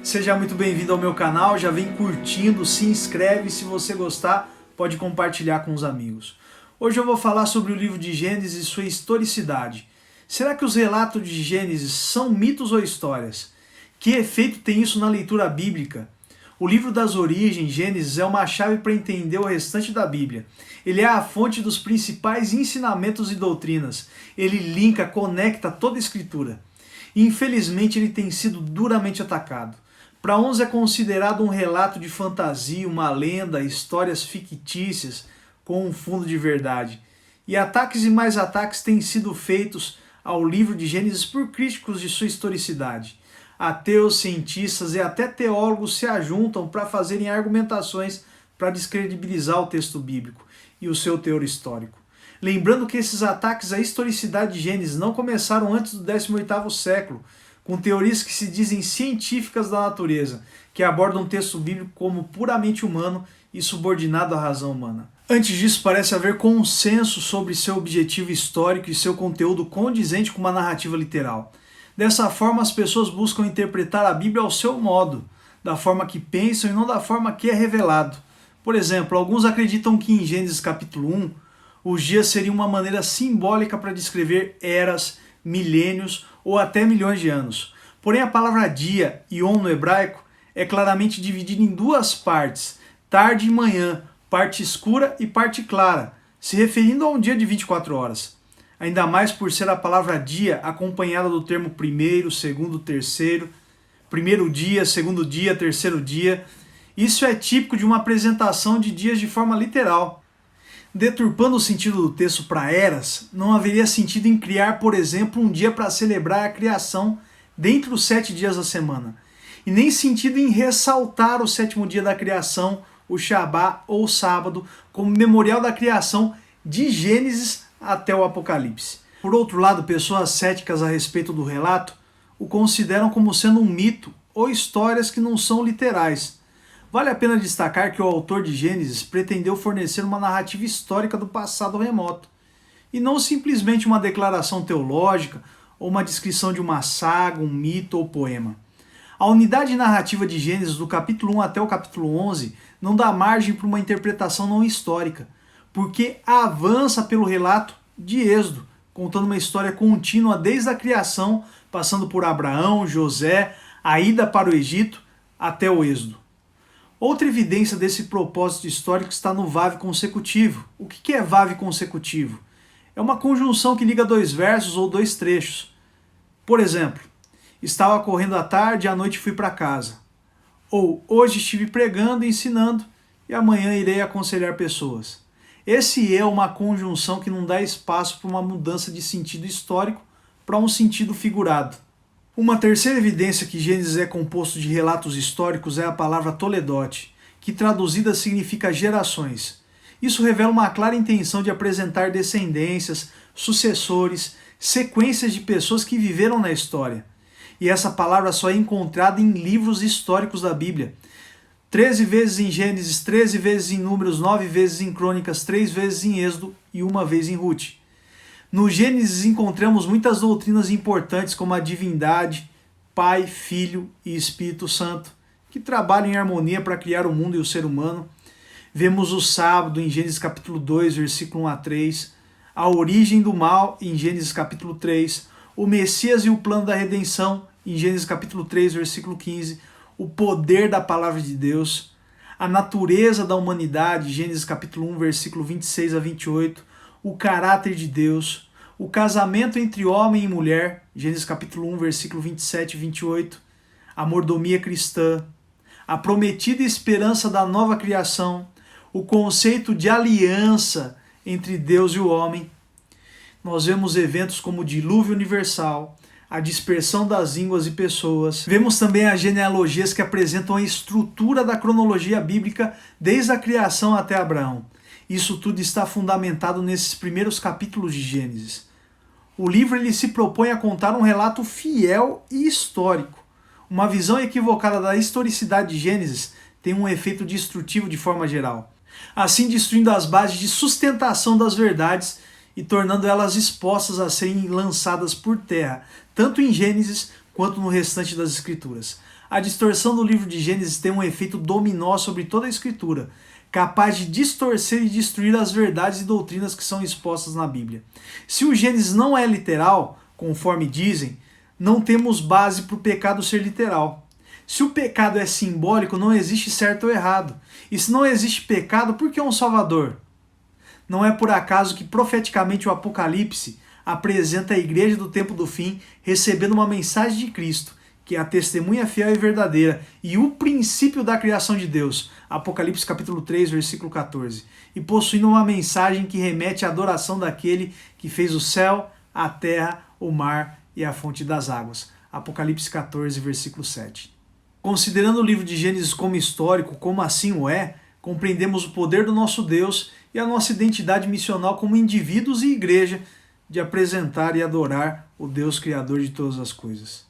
Seja muito bem-vindo ao meu canal, já vem curtindo, se inscreve, se você gostar, pode compartilhar com os amigos. Hoje eu vou falar sobre o livro de Gênesis e sua historicidade. Será que os relatos de Gênesis são mitos ou histórias? Que efeito tem isso na leitura bíblica? O livro das origens, Gênesis, é uma chave para entender o restante da Bíblia. Ele é a fonte dos principais ensinamentos e doutrinas. Ele linka, conecta toda a Escritura. E, infelizmente, ele tem sido duramente atacado. Para uns é considerado um relato de fantasia, uma lenda, histórias fictícias com um fundo de verdade. E ataques e mais ataques têm sido feitos ao livro de Gênesis por críticos de sua historicidade. Ateus, cientistas e até teólogos se ajuntam para fazerem argumentações para descredibilizar o texto bíblico e o seu teor histórico. Lembrando que esses ataques à historicidade de Gênesis não começaram antes do 18º século, com teorias que se dizem científicas da natureza, que abordam o texto bíblico como puramente humano e subordinado à razão humana. Antes disso, parece haver consenso sobre seu objetivo histórico e seu conteúdo condizente com uma narrativa literal. Dessa forma, as pessoas buscam interpretar a Bíblia ao seu modo, da forma que pensam e não da forma que é revelado. Por exemplo, alguns acreditam que em Gênesis capítulo 1, os dias seriam uma maneira simbólica para descrever eras, milênios ou até milhões de anos. Porém, a palavra dia, yom no hebraico, é claramente dividida em duas partes, tarde e manhã, parte escura e parte clara, se referindo a um dia de 24 horas. Ainda mais por ser a palavra dia acompanhada do termo primeiro, segundo, terceiro, primeiro dia, segundo dia, terceiro dia. Isso é típico de uma apresentação de dias de forma literal. Deturpando o sentido do texto para eras, não haveria sentido em criar, por exemplo, um dia para celebrar a criação dentre os 7 dias da semana. E nem sentido em ressaltar o 7º dia da criação, o Shabá ou o sábado, como memorial da criação de Gênesis até o Apocalipse. Por outro lado, pessoas céticas a respeito do relato o consideram como sendo um mito ou histórias que não são literais. Vale a pena destacar que o autor de Gênesis pretendeu fornecer uma narrativa histórica do passado remoto, e não simplesmente uma declaração teológica ou uma descrição de uma saga, um mito ou poema. A unidade narrativa de Gênesis do capítulo 1 até o capítulo 11 não dá margem para uma interpretação não histórica, porque avança pelo relato de Êxodo, contando uma história contínua desde a criação, passando por Abraão, José, a ida para o Egito, até o Êxodo. Outra evidência desse propósito histórico está no vav consecutivo. O que é vav consecutivo? É uma conjunção que liga dois versos ou dois trechos. Por exemplo, estava correndo à tarde e à noite fui para casa. Ou hoje estive pregando e ensinando e amanhã irei aconselhar pessoas. Esse é uma conjunção que não dá espaço para uma mudança de sentido histórico para um sentido figurado. Uma terceira evidência que Gênesis é composto de relatos históricos é a palavra Toledot, que traduzida significa gerações. Isso revela uma clara intenção de apresentar descendências, sucessores, sequências de pessoas que viveram na história. E essa palavra só é encontrada em livros históricos da Bíblia. 13 vezes em Gênesis, 13 vezes em Números, 9 vezes em Crônicas, 3 vezes em Êxodo e 1 vez em Ruth. No Gênesis encontramos muitas doutrinas importantes como a divindade, Pai, Filho e Espírito Santo, que trabalham em harmonia para criar o mundo e o ser humano. Vemos o sábado em Gênesis capítulo 2, versículo 1 a 3, a origem do mal em Gênesis capítulo 3, o Messias e o plano da redenção em Gênesis capítulo 3, versículo 15, o poder da palavra de Deus, a natureza da humanidade, Gênesis capítulo 1, versículo 26 a 28, o caráter de Deus, o casamento entre homem e mulher, Gênesis capítulo 1, versículo 27 e 28, a mordomia cristã, a prometida esperança da nova criação, o conceito de aliança entre Deus e o homem. Nós vemos eventos como o dilúvio universal, a dispersão das línguas e pessoas. Vemos também as genealogias que apresentam a estrutura da cronologia bíblica desde a criação até Abraão. Isso tudo está fundamentado nesses primeiros capítulos de Gênesis. O livro ele se propõe a contar um relato fiel e histórico. Uma visão equivocada da historicidade de Gênesis tem um efeito destrutivo de forma geral, assim destruindo as bases de sustentação das verdades e tornando elas expostas a serem lançadas por terra, tanto em Gênesis quanto no restante das Escrituras. A distorção do livro de Gênesis tem um efeito dominó sobre toda a Escritura, capaz de distorcer e destruir as verdades e doutrinas que são expostas na Bíblia. Se o Gênesis não é literal, conforme dizem, não temos base para o pecado ser literal. Se o pecado é simbólico, não existe certo ou errado. E se não existe pecado, por que um Salvador? Não é por acaso que profeticamente o Apocalipse apresenta a igreja do tempo do fim recebendo uma mensagem de Cristo, que é a testemunha fiel e verdadeira e o princípio da criação de Deus, Apocalipse capítulo 3, versículo 14, e possuindo uma mensagem que remete à adoração daquele que fez o céu, a terra, o mar e a fonte das águas, Apocalipse 14, versículo 7. Considerando o livro de Gênesis como histórico, como assim o é, compreendemos o poder do nosso Deus e a nossa identidade missional como indivíduos e igreja de apresentar e adorar o Deus Criador de todas as coisas.